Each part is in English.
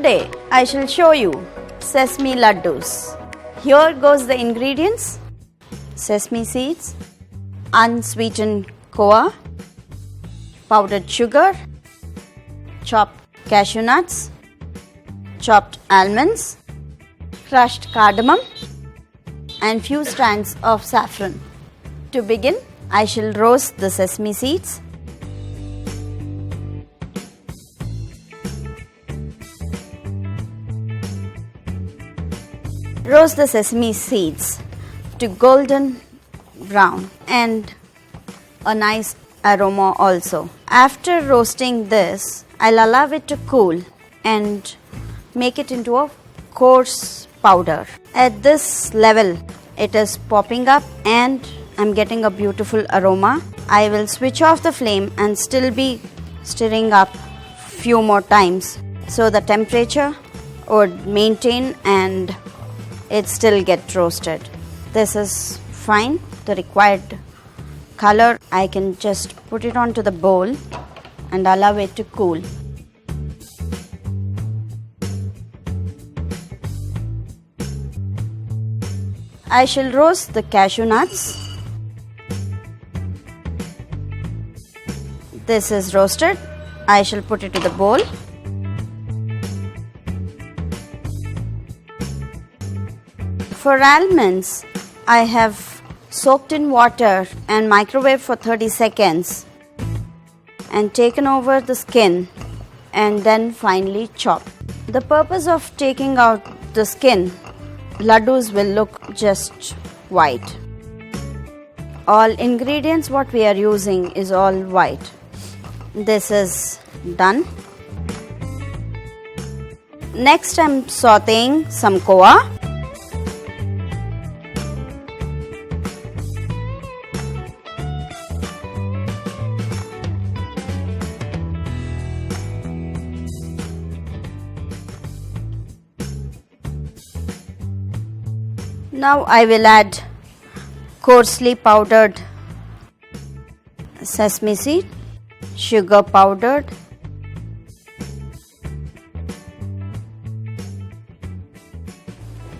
Today I shall show you Sesame Laddoos. Here goes the ingredients: sesame seeds, unsweetened khoya, powdered sugar, chopped cashew nuts, chopped almonds, crushed cardamom and few strands of saffron. To begin, I shall roast the sesame seeds. Roast the sesame seeds to golden brown and a nice aroma also. After roasting this, I'll allow it to cool and make it into a coarse powder. At this level, it is popping up and I'm getting a beautiful aroma. I will switch off the flame and still be stirring up few more times so the temperature would maintain and it still get roasted. This is fine. The required color, I can just put it onto the bowl and allow it to cool. I shall roast the cashew nuts. This is roasted. I shall put it to the bowl. For almonds, I have soaked in water and microwaved for 30 seconds and taken over the skin and then finely chopped. The purpose of taking out the skin, laddoos will look just white. All ingredients what we are using is all white. This is done. Next I'm sauteing some khoya. Now I will add coarsely powdered sesame seed, sugar powdered,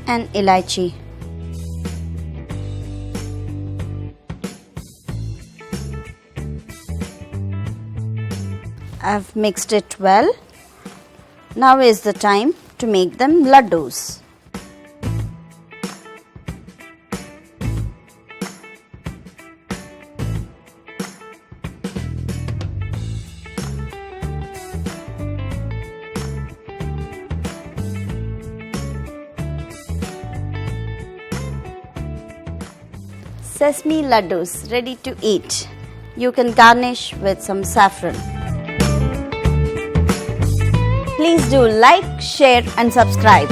and elaichi. I've mixed it well. Now is the time to make them laddoos. Sesame laddoos ready to eat. You can garnish with some saffron. Please do like, share and subscribe.